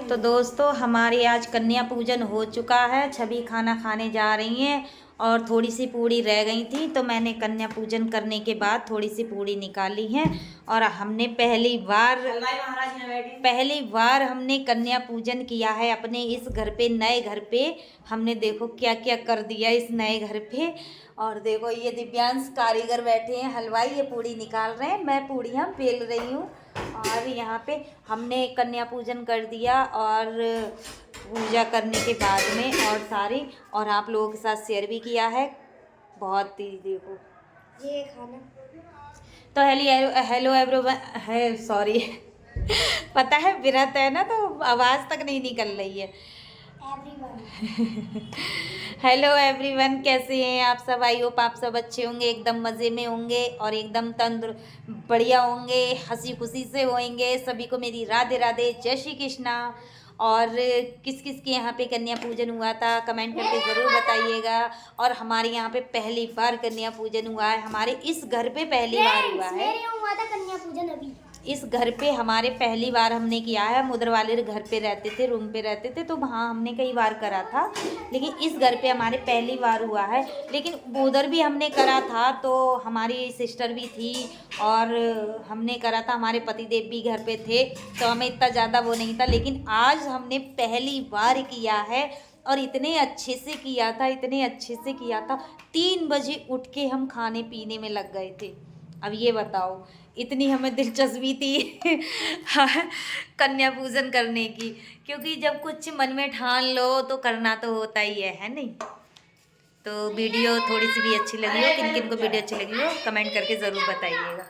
तो दोस्तों हमारे आज कन्या पूजन हो चुका है। छवि खाना खाने जा रही हैं और थोड़ी सी पूड़ी रह गई थी, तो मैंने कन्या पूजन करने के बाद थोड़ी सी पूड़ी निकाली है। और हमने पहली बार हमने कन्या पूजन किया है अपने इस घर पे, नए घर पे। हमने देखो क्या क्या कर दिया इस नए घर पे। और देखो ये दिव्यांश कारीगर बैठे हैं, हलवाई, ये पूड़ी निकाल रहे हैं, मैं पूड़ियाँ बेल रही हूँ। और यहाँ पे हमने कन्या पूजन कर दिया और पूजा करने के बाद में और आप लोगों के साथ शेयर भी किया है। बहुत ही देखो ये खाना तो हेलो एवरीवन है, सॉरी पता है व्रत है ना, तो आवाज़ तक नहीं निकल रही है। हेलो एवरीवन, कैसे हैं आप सब? आई होप आप सब अच्छे होंगे, एकदम मज़े में होंगे और एकदम बढ़िया होंगे, हंसी खुशी से होंगे। सभी को मेरी राधे राधे, जय श्री कृष्णा। और किस किस के यहाँ पे कन्या पूजन हुआ था कमेंट करके ज़रूर बताइएगा। और हमारे यहाँ पे पहली बार कन्या पूजन हुआ है, हमारे इस घर पे पहली बार हुआ है। मेरे यहाँ हुआ था कन्या पूजन अभी। इस घर पे हमारे पहली बार हमने किया है। हम उधर वाले घर पे रहते थे, रूम पे रहते थे, तो वहाँ हमने कई बार करा था, लेकिन इस घर पे हमारे पहली बार हुआ है। लेकिन उधर भी हमने करा था, तो हमारी सिस्टर भी थी और हमने करा था, हमारे पतिदेव भी घर पे थे, तो हमें इतना ज़्यादा वो नहीं था। लेकिन आज हमने पहली बार किया है और इतने अच्छे से किया था, इतने अच्छे से किया था। 3 बजे उठ के हम खाने पीने में लग गए थे। अब ये बताओ, इतनी हमें दिलचस्पी थी कन्या पूजन करने की, क्योंकि जब कुछ मन में ठान लो तो करना तो होता ही है नहीं? तो वीडियो थोड़ी सी भी अच्छी लगी हो, किन किन को वीडियो अच्छी लगी हो कमेंट करके ज़रूर बताइएगा।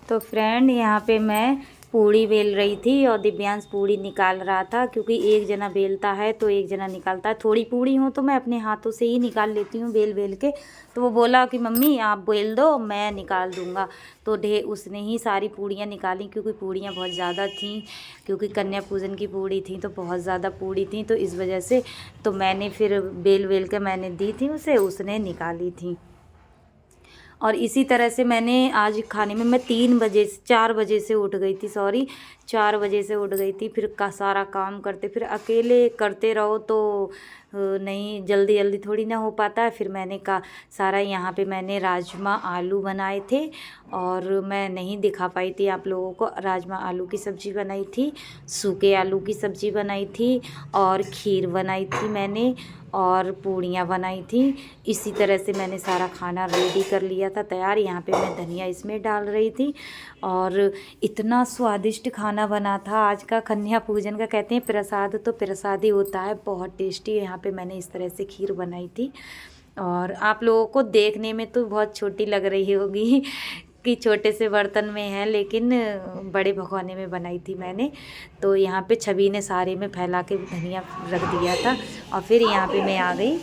तो फ्रेंड यहाँ पे मैं पूड़ी बेल रही थी और दिव्यांश पूड़ी निकाल रहा था, क्योंकि एक जना बेलता है तो एक जना निकालता है। थोड़ी पूड़ी हो तो मैं अपने हाथों से ही निकाल लेती हूँ बेल बेल के, तो वो बोला कि मम्मी आप बेल दो, मैं निकाल दूँगा। तो उसने ही सारी पूड़ियाँ निकाली, क्योंकि पूड़ियाँ बहुत ज़्यादा थीं, क्योंकि कन्या पूजन की पूड़ी थी तो बहुत ज़्यादा पूड़ी थी, तो इस वजह से तो मैंने फिर बेल बेल के मैंने दी थी उसे, उसने निकाली थी। और इसी तरह से मैंने आज खाने में मैं 4 बजे से उठ गई थी, 4 बजे से उठ गई थी। फिर का सारा काम करते, फिर अकेले करते रहो तो नहीं, जल्दी जल्दी थोड़ी ना हो पाता है। फिर मैंने सारा यहाँ पे मैंने राजमा आलू बनाए थे और मैं नहीं दिखा पाई थी आप लोगों को। राजमा आलू की सब्ज़ी बनाई थी, सूखे आलू की सब्ज़ी बनाई थी और खीर बनाई थी मैंने और पूड़ियाँ बनाई थी। इसी तरह से मैंने सारा खाना रेडी कर लिया था तैयार। यहाँ पे मैं धनिया इसमें डाल रही थी और इतना स्वादिष्ट खाना बना था आज का। कन्या पूजन का कहते हैं प्रसाद, तो प्रसाद ही होता है, बहुत टेस्टी। यहाँ पे मैंने इस तरह से खीर बनाई थी और आप लोगों को देखने में तो बहुत छोटी लग रही होगी कि छोटे से बर्तन में है, लेकिन बड़े भगोने में बनाई थी मैंने। तो यहाँ पे छवि ने सारे में फैला के धनिया रख दिया था और फिर यहाँ पे मैं आ गई।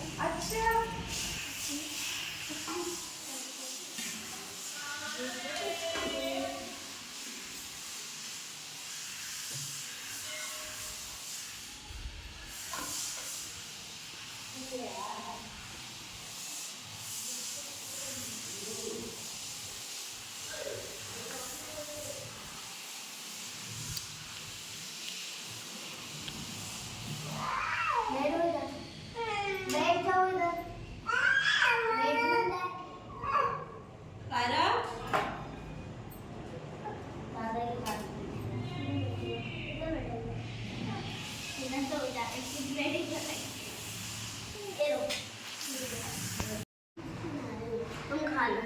बैठ जाओ इधर। तुम खा लो।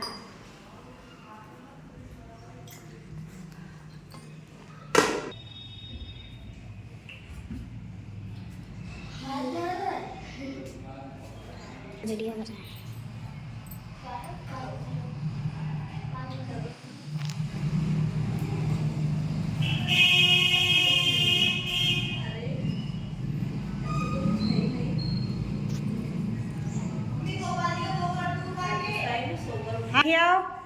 वीडियो बना हाँ,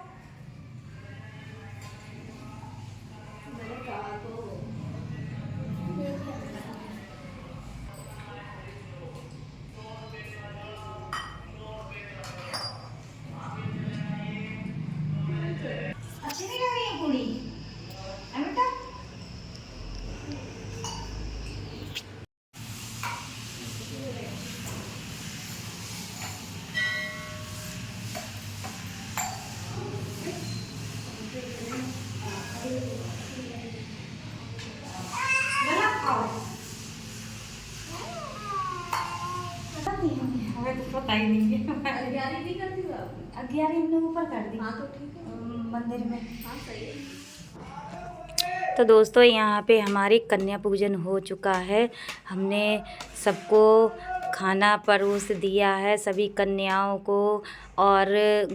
पता ही नहीं है। 11 भी कर दी आपने? 11 हमने ऊपर कर दी हाँ तो ठीक है। मंदिर में। हाँ सही है। तो दोस्तों यहाँ पे हमारी कन्या पूजन हो चुका है। हमने सबको खाना परोस दिया है, सभी कन्याओं को और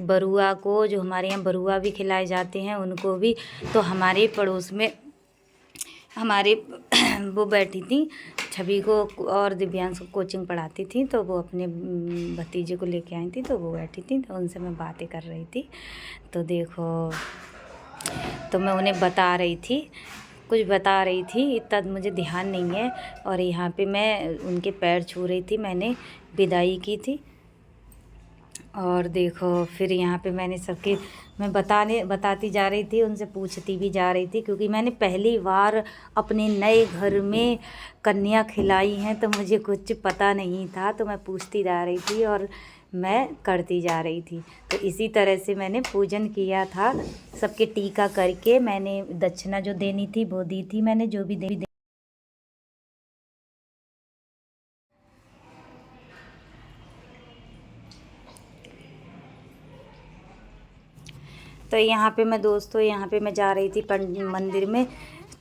बरुआ को, जो हमारे यहाँ बरुआ भी खिलाए जाते हैं उनको भी। तो हमारे पड़ोस में हमारे वो बैठी थी, छवि को और दिव्यांश को कोचिंग पढ़ाती थी, तो वो अपने भतीजे को लेके आई थी, तो वो बैठी थी, तो उनसे मैं बातें कर रही थी। तो देखो, तो मैं उन्हें बता रही थी, कुछ बता रही थी, इतना मुझे ध्यान नहीं है। और यहाँ पे मैं उनके पैर छू रही थी, मैंने विदाई की थी। और देखो फिर यहाँ पे मैंने सबके मैं बताती जा रही थी, उनसे पूछती भी जा रही थी, क्योंकि मैंने पहली बार अपने नए घर में कन्या खिलाई हैं, तो मुझे कुछ पता नहीं था, तो मैं पूछती जा रही थी और मैं करती जा रही थी। तो इसी तरह से मैंने पूजन किया था, सबके टीका करके मैंने दक्षिणा जो देनी थी वो दी थी, मैंने जो भी दे। तो यहाँ पे मैं दोस्तों, यहाँ पे मैं जा रही थी मंदिर में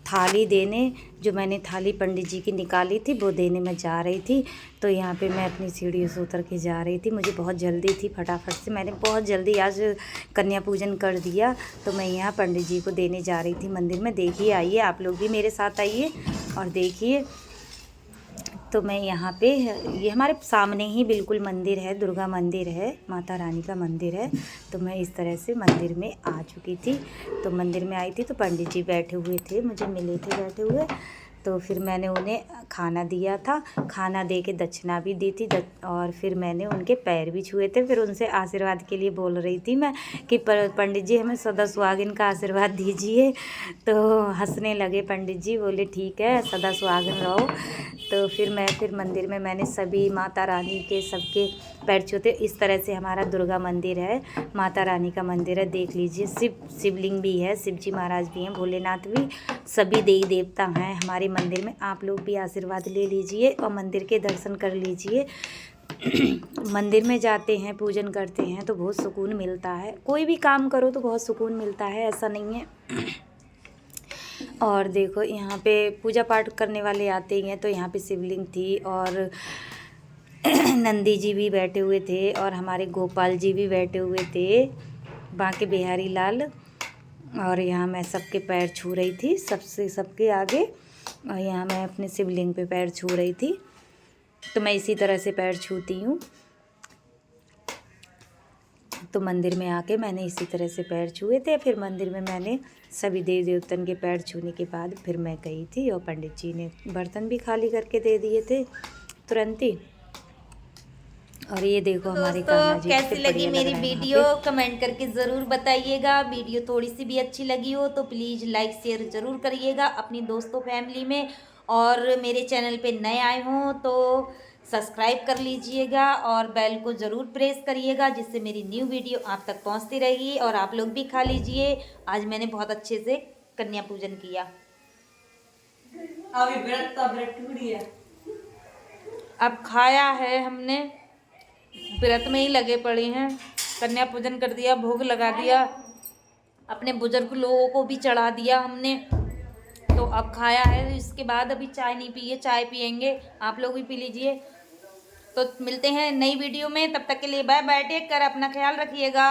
थाली देने, जो मैंने थाली पंडित जी की निकाली थी वो देने मैं जा रही थी। तो यहाँ पे मैं अपनी सीढ़ियों से उतर के जा रही थी, मुझे बहुत जल्दी थी, फटाफट से मैंने बहुत जल्दी आज कन्या पूजन कर दिया। तो मैं यहाँ पंडित जी को देने जा रही थी मंदिर में। देखिए, आइए आप लोग भी मेरे साथ आइए और देखिए। तो मैं यहाँ पे, ये हमारे सामने ही बिल्कुल मंदिर है, दुर्गा मंदिर है, माता रानी का मंदिर है। तो मैं इस तरह से मंदिर में आ चुकी थी। तो मंदिर में आई थी तो पंडित जी बैठे हुए थे, मुझे मिले थे बैठे हुए। तो फिर मैंने उन्हें खाना दिया था, खाना दे के दक्षिणा भी दी थी, और फिर मैंने उनके पैर भी छुए थे। फिर उनसे आशीर्वाद के लिए बोल रही थी मैं कि पंडित जी हमें सदा सुहागिन का आशीर्वाद दीजिए। तो हंसने लगे पंडित जी, बोले ठीक है सदा सुहागिन रहो। तो फिर मंदिर में मैंने सभी माता रानी के सबके पैर छूते। इस तरह से हमारा दुर्गा मंदिर है, माता रानी का मंदिर है, देख लीजिए। शिवलिंग भी है, शिव जी महाराज भी हैं, भोलेनाथ भी, सभी देवी देवता हैं हमारे मंदिर में। आप लोग भी आशीर्वाद ले लीजिए और मंदिर के दर्शन कर लीजिए। मंदिर में जाते हैं, पूजन करते हैं तो बहुत सुकून मिलता है। कोई भी काम करो तो बहुत सुकून मिलता है, ऐसा नहीं है। और देखो यहाँ पे पूजा पाठ करने वाले आते ही हैं। तो यहाँ पे शिवलिंग थी और नंदी जी भी बैठे हुए थे और हमारे गोपाल जी भी बैठे हुए थे, बांके बिहारी लाल। और यहाँ मैं सबके पैर छू रही थी, सबके आगे। और यहाँ मैं अपने शिवलिंग पे पैर छू रही थी। तो मैं इसी तरह से पैर छूती हूँ। तो मंदिर में आके मैंने इसी तरह से पैर छुए थे। फिर मंदिर में मैंने सभी देवी देवतन के पैर छूने के बाद फिर मैं गई थी, और पंडित जी ने बर्तन भी खाली करके दे दिए थे तुरंत ही। और ये देखो हमारे कान्हा जी कैसी लगी मेरी लग रहा है वीडियो कमेंट करके ज़रूर बताइएगा। वीडियो थोड़ी सी भी अच्छी लगी हो तो प्लीज़ लाइक शेयर ज़रूर करिएगा अपनी दोस्तों फैमिली में। और मेरे चैनल पे नए आए हों तो सब्सक्राइब कर लीजिएगा और बेल को ज़रूर प्रेस करिएगा, जिससे मेरी न्यू वीडियो आप तक पहुंचती रहेगी। और आप लोग भी खा लीजिए। आज मैंने बहुत अच्छे से कन्या पूजन किया। अभी व्रत टूटी है। अब खाया है हमने, व्रत में ही लगे पड़े हैं। कन्या पूजन कर दिया, भोग लगा दिया, अपने बुजुर्ग लोगों को भी चढ़ा दिया हमने। तो अब खाया है, इसके बाद अभी चाय नहीं पिए, चाय पियेंगे, आप लोग भी पी लीजिए। तो मिलते हैं नई वीडियो में, तब तक के लिए बाय बाय, टेक केयर, अपना ख्याल रखिएगा।